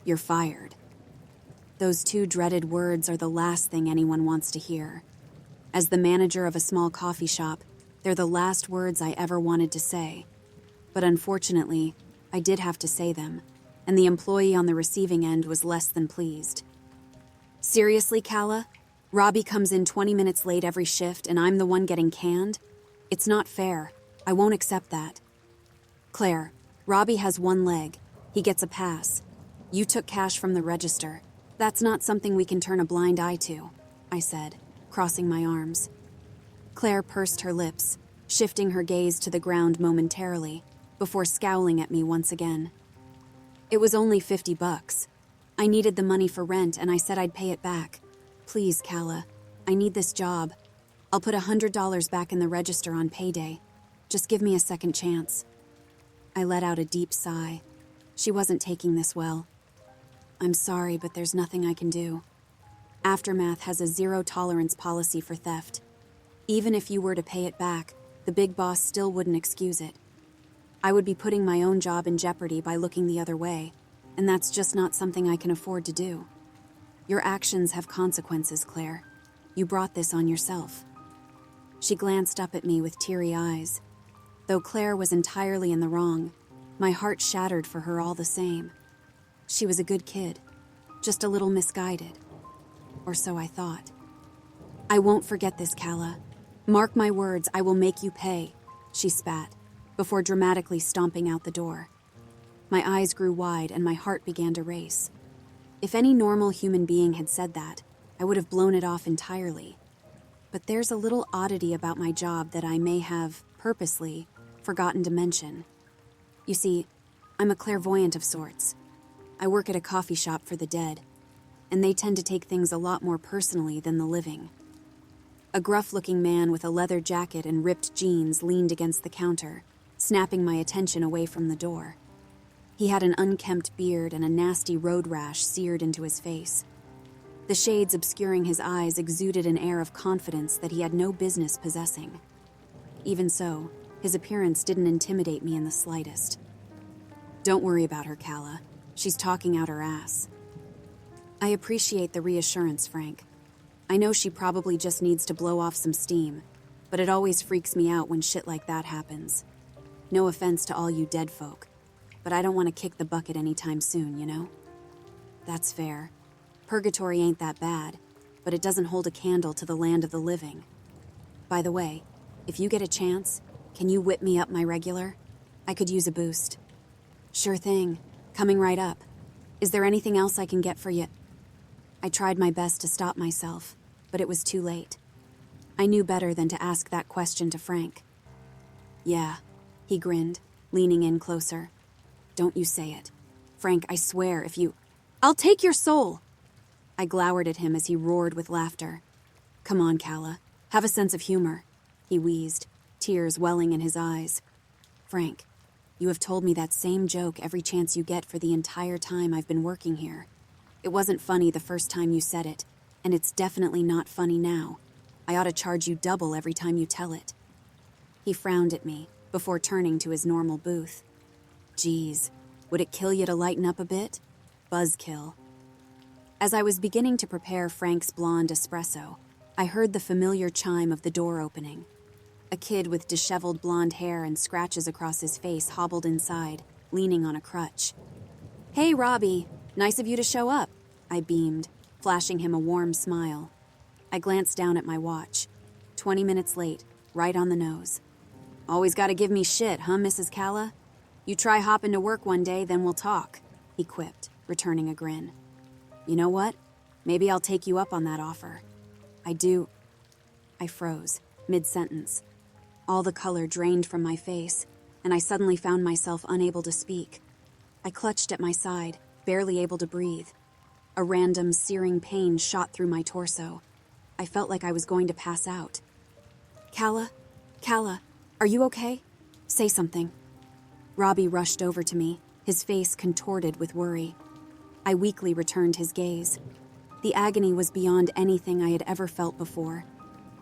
"You're fired." Those two dreaded words are the last thing anyone wants to hear. As the manager of a small coffee shop, they're the last words I ever wanted to say. But unfortunately, I did have to say them, and the employee on the receiving end was less than pleased. "Seriously, Calla? Robbie comes in 20 minutes late every shift and I'm the one getting canned? It's not fair. I won't accept that." "Claire, Robbie has one leg. He gets a pass. You took cash from the register. That's not something we can turn a blind eye to," I said, crossing my arms. Claire pursed her lips, shifting her gaze to the ground momentarily, before scowling at me once again. "It was only $50. I needed the money for rent and I said I'd pay it back. Please, Calla, I need this job. I'll put $100 back in the register on payday. Just give me a second chance." I let out a deep sigh. She wasn't taking this well. "I'm sorry, but there's nothing I can do. Aftermath has a zero-tolerance policy for theft. Even if you were to pay it back, the big boss still wouldn't excuse it. I would be putting my own job in jeopardy by looking the other way, and that's just not something I can afford to do. Your actions have consequences, Claire. You brought this on yourself." She glanced up at me with teary eyes. Though Claire was entirely in the wrong, my heart shattered for her all the same. She was a good kid, just a little misguided. Or so I thought. "I won't forget this, Calla. Mark my words, I will make you pay," she spat, before dramatically stomping out the door. My eyes grew wide and my heart began to race. If any normal human being had said that, I would have blown it off entirely. But there's a little oddity about my job that I may have, purposely, forgotten to mention. You see, I'm a clairvoyant of sorts. I work at a coffee shop for the dead, and they tend to take things a lot more personally than the living. A gruff-looking man with a leather jacket and ripped jeans leaned against the counter, snapping my attention away from the door. He had an unkempt beard and a nasty road rash seared into his face. The shades obscuring his eyes exuded an air of confidence that he had no business possessing. Even so, his appearance didn't intimidate me in the slightest. "Don't worry about her, Calla. She's talking out her ass." I appreciate the reassurance, Frank. I know she probably just needs to blow off some steam, but it always freaks me out when shit like that happens. No offense to all you dead folk, but I don't want to kick the bucket anytime soon, you know? That's fair. Purgatory ain't that bad, but it doesn't hold a candle to the land of the living. By the way, if you get a chance, can you whip me up my regular? I could use a boost. Sure thing. Coming right up. Is there anything else I can get for you? I tried my best to stop myself, but it was too late. I knew better than to ask that question to Frank. "Yeah," he grinned, leaning in closer. "Don't you say it. Frank, I swear if you—" "I'll take your soul!" I glowered at him as he roared with laughter. "Come on, Calla. Have a sense of humor," he wheezed, tears welling in his eyes. "Frank, you have told me that same joke every chance you get for the entire time I've been working here. It wasn't funny the first time you said it, and it's definitely not funny now. I ought to charge you double every time you tell it." He frowned at me, before turning to his normal booth. "Geez, would it kill you to lighten up a bit? Buzzkill." As I was beginning to prepare Frank's blonde espresso, I heard the familiar chime of the door opening. A kid with disheveled blonde hair and scratches across his face hobbled inside, leaning on a crutch. "Hey, Robbie, nice of you to show up," I beamed, flashing him a warm smile. I glanced down at my watch. 20 minutes late, right on the nose. "Always gotta give me shit, huh, Mrs. Calla? You try hopping to work one day, then we'll talk," he quipped, returning a grin. "You know what? Maybe I'll take you up on that offer. I do—" I froze, mid-sentence. All the color drained from my face, and I suddenly found myself unable to speak. I clutched at my side, barely able to breathe. A random, searing pain shot through my torso. I felt like I was going to pass out. Calla, are you okay? Say something." Robbie rushed over to me, his face contorted with worry. I weakly returned his gaze. The agony was beyond anything I had ever felt before.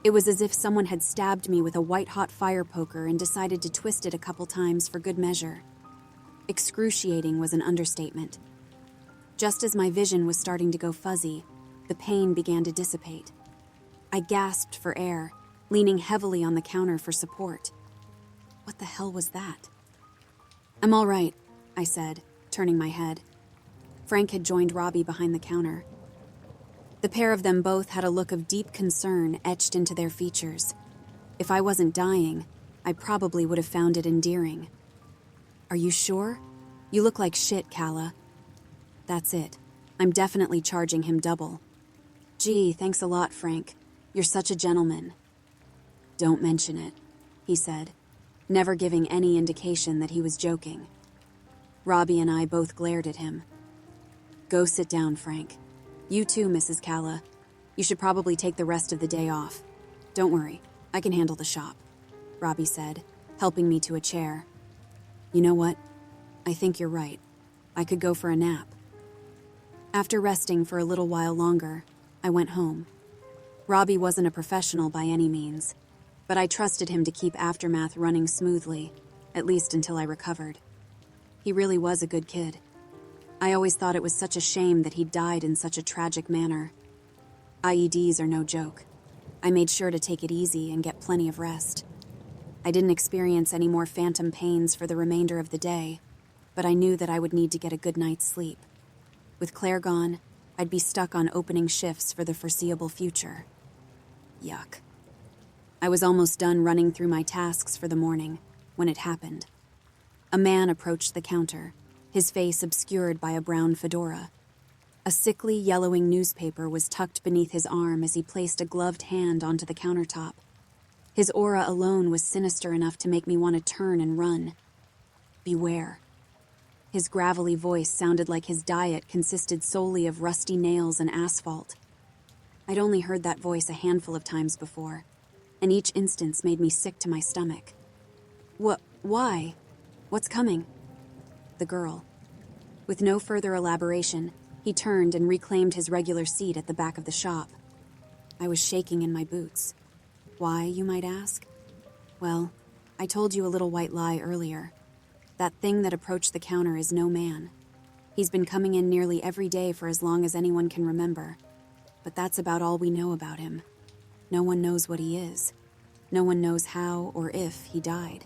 It was as if someone had stabbed me with a white-hot fire poker and decided to twist it a couple times for good measure. Excruciating was an understatement. Just as my vision was starting to go fuzzy, the pain began to dissipate. I gasped for air, leaning heavily on the counter for support. What the hell was that? "I'm all right," I said, turning my head. Frank had joined Robbie behind the counter. The pair of them both had a look of deep concern etched into their features. If I wasn't dying, I probably would have found it endearing. "Are you sure? You look like shit, Calla." "That's it. I'm definitely charging him double." "Gee, thanks a lot, Frank. You're such a gentleman." "Don't mention it," he said, never giving any indication that he was joking. Robbie and I both glared at him. "Go sit down, Frank. You too, Mrs. Calla. You should probably take the rest of the day off. Don't worry, I can handle the shop," Robbie said, helping me to a chair. "You know what? I think you're right. I could go for a nap." After resting for a little while longer, I went home. Robbie wasn't a professional by any means, but I trusted him to keep Aftermath running smoothly, at least until I recovered. He really was a good kid. I always thought it was such a shame that he died in such a tragic manner. IEDs are no joke. I made sure to take it easy and get plenty of rest. I didn't experience any more phantom pains for the remainder of the day, but I knew that I would need to get a good night's sleep. With Claire gone, I'd be stuck on opening shifts for the foreseeable future. Yuck. I was almost done running through my tasks for the morning when it happened. A man approached the counter, his face obscured by a brown fedora. A sickly, yellowing newspaper was tucked beneath his arm as he placed a gloved hand onto the countertop. His aura alone was sinister enough to make me want to turn and run. Beware. His gravelly voice sounded like his diet consisted solely of rusty nails and asphalt. I'd only heard that voice a handful of times before, and each instance made me sick to my stomach. Why? What's coming?" The girl. With no further elaboration, he turned and reclaimed his regular seat at the back of the shop. I was shaking in my boots. Why, you might ask? Well, I told you a little white lie earlier. That thing that approached the counter is no man. He's been coming in nearly every day for as long as anyone can remember. But that's about all we know about him. No one knows what he is. No one knows how or if he died.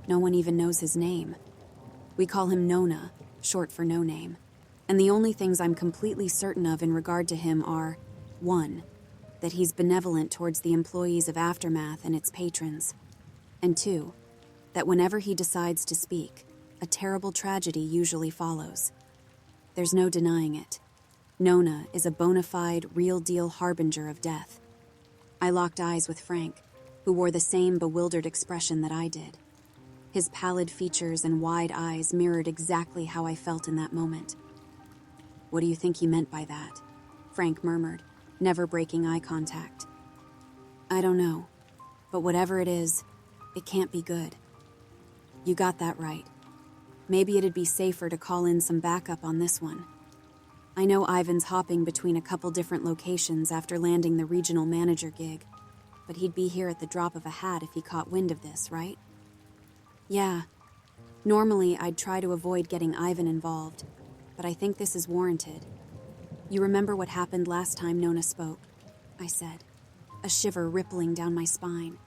No one even knows his name. We call him Nona, short for no name. And the only things I'm completely certain of in regard to him are, 1, that he's benevolent towards the employees of Aftermath and its patrons, and 2, that whenever he decides to speak, a terrible tragedy usually follows. There's no denying it. Nona is a bona fide, real-deal harbinger of death. I locked eyes with Frank, who wore the same bewildered expression that I did. His pallid features and wide eyes mirrored exactly how I felt in that moment. "What do you think he meant by that?" Frank murmured, never breaking eye contact. "I don't know, but whatever it is, it can't be good." "You got that right. Maybe it'd be safer to call in some backup on this one. I know Ivan's hopping between a couple different locations after landing the regional manager gig, but he'd be here at the drop of a hat if he caught wind of this, right?" "Yeah. Normally, I'd try to avoid getting Ivan involved, but I think this is warranted. You remember what happened last time Nona spoke?" I said, a shiver rippling down my spine.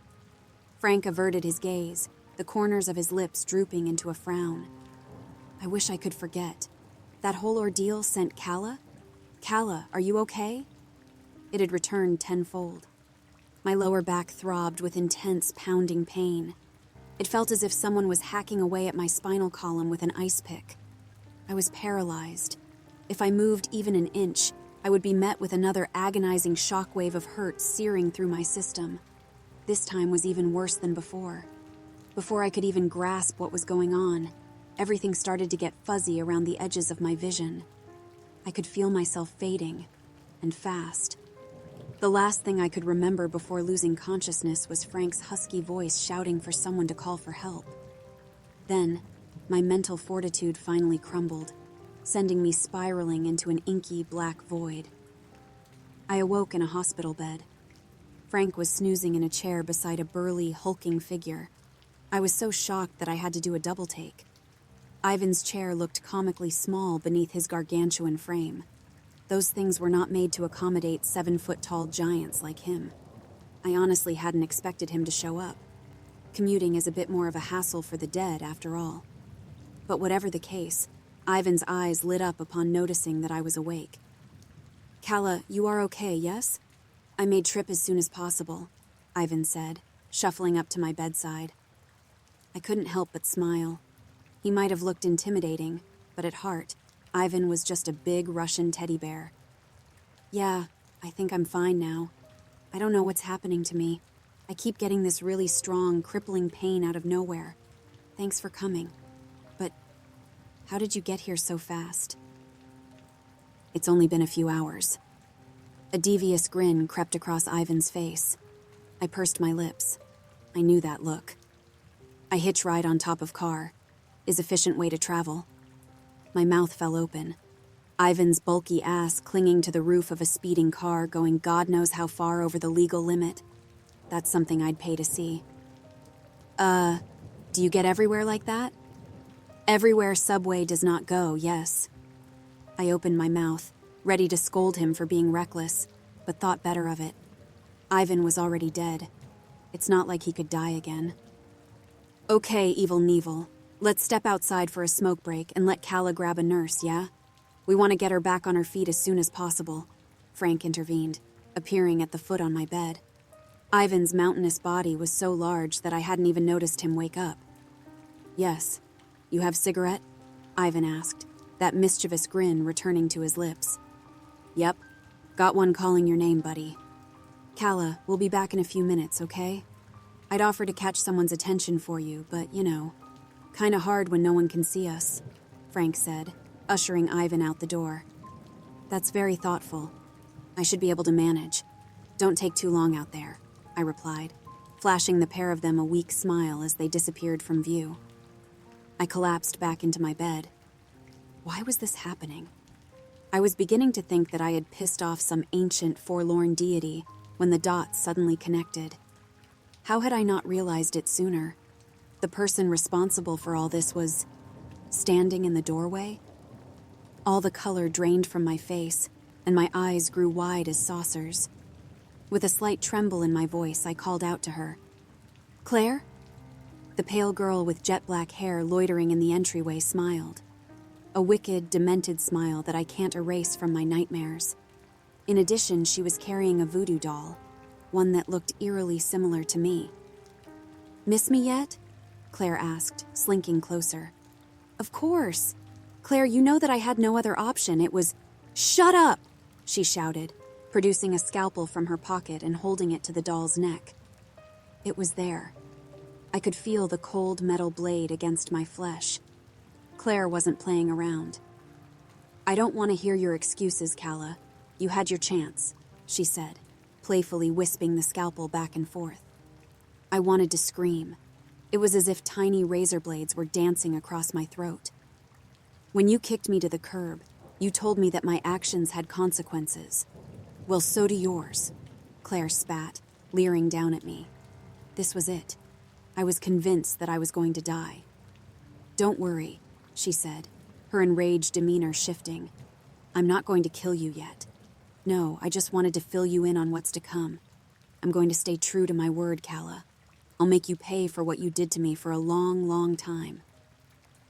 Frank averted his gaze, the corners of his lips drooping into a frown. "I wish I could forget. That whole ordeal sent Calla? Calla, are you okay?" It had returned tenfold. My lower back throbbed with intense, pounding pain. It felt as if someone was hacking away at my spinal column with an ice pick. I was paralyzed. If I moved even an inch, I would be met with another agonizing shockwave of hurt searing through my system. This time was even worse than before. Before I could even grasp what was going on, everything started to get fuzzy around the edges of my vision. I could feel myself fading, and fast. The last thing I could remember before losing consciousness was Frank's husky voice shouting for someone to call for help. Then, my mental fortitude finally crumbled, sending me spiraling into an inky black void. I awoke in a hospital bed. Frank was snoozing in a chair beside a burly, hulking figure. I was so shocked that I had to do a double take. Ivan's chair looked comically small beneath his gargantuan frame. Those things were not made to accommodate 7-foot-tall giants like him. I honestly hadn't expected him to show up. Commuting is a bit more of a hassle for the dead, after all. But whatever the case, Ivan's eyes lit up upon noticing that I was awake. "Calla, you are okay, yes? I made trip as soon as possible," Ivan said, shuffling up to my bedside. I couldn't help but smile. He might have looked intimidating, but at heart, Ivan was just a big Russian teddy bear. "Yeah, I think I'm fine now. I don't know what's happening to me. I keep getting this really strong, crippling pain out of nowhere. Thanks for coming. But how did you get here so fast?" "It's only been a few hours." A devious grin crept across Ivan's face. I pursed my lips. I knew that look. "I hitch ride on top of car. Is efficient way to travel." My mouth fell open. Ivan's bulky ass clinging to the roof of a speeding car going God knows how far over the legal limit. That's something I'd pay to see. Do you get everywhere like that?" "Everywhere subway does not go, yes." I opened my mouth, ready to scold him for being reckless, but thought better of it. Ivan was already dead. It's not like he could die again. "Okay, Evil Knievel. Let's step outside for a smoke break and let Calla grab a nurse, yeah? We want to get her back on her feet as soon as possible," Frank intervened, appearing at the foot on my bed. Ivan's mountainous body was so large that I hadn't even noticed him wake up. "Yes. You have cigarette?" Ivan asked, that mischievous grin returning to his lips. "Yep. Got one calling your name, buddy." "Calla, we'll be back in a few minutes, okay? I'd offer to catch someone's attention for you, but, kinda hard when no one can see us," Frank said, ushering Ivan out the door. "That's very thoughtful. I should be able to manage. Don't take too long out there," I replied, flashing the pair of them a weak smile as they disappeared from view. I collapsed back into my bed. Why was this happening? I was beginning to think that I had pissed off some ancient, forlorn deity when the dots suddenly connected. How had I not realized it sooner? The person responsible for all this was standing in the doorway? All the color drained from my face, and my eyes grew wide as saucers. With a slight tremble in my voice, I called out to her. "Claire?" The pale girl with jet-black hair loitering in the entryway smiled. A wicked, demented smile that I can't erase from my nightmares. In addition, she was carrying a voodoo doll, one that looked eerily similar to me. "Miss me yet?" Claire asked, slinking closer. "Of course. Claire, you know that I had no other option. It was—" "Shut up!" she shouted, producing a scalpel from her pocket and holding it to the doll's neck. It was there. I could feel the cold metal blade against my flesh. Claire wasn't playing around. "I don't want to hear your excuses, Calla. You had your chance," she said, playfully wisping the scalpel back and forth. I wanted to scream. It was as if tiny razor blades were dancing across my throat. "When you kicked me to the curb, you told me that my actions had consequences. Well, so do yours," Claire spat, leering down at me. This was it. I was convinced that I was going to die. "Don't worry," she said, her enraged demeanor shifting. "I'm not going to kill you yet. No, I just wanted to fill you in on what's to come. I'm going to stay true to my word, Calla. I'll make you pay for what you did to me for a long, long time."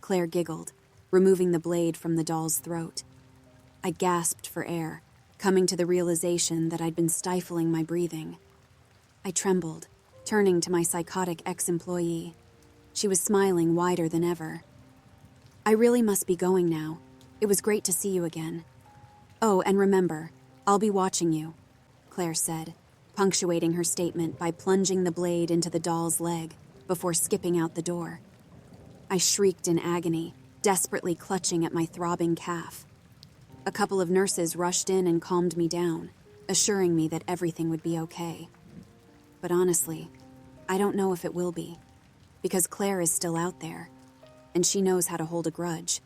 Claire giggled, removing the blade from the doll's throat. I gasped for air, coming to the realization that I'd been stifling my breathing. I trembled, turning to my psychotic ex-employee. She was smiling wider than ever. "I really must be going now. It was great to see you again. Oh, and remember, I'll be watching you," Claire said, punctuating her statement by plunging the blade into the doll's leg before skipping out the door. I shrieked in agony, desperately clutching at my throbbing calf. A couple of nurses rushed in and calmed me down, assuring me that everything would be okay. But honestly, I don't know if it will be, because Claire is still out there, and she knows how to hold a grudge.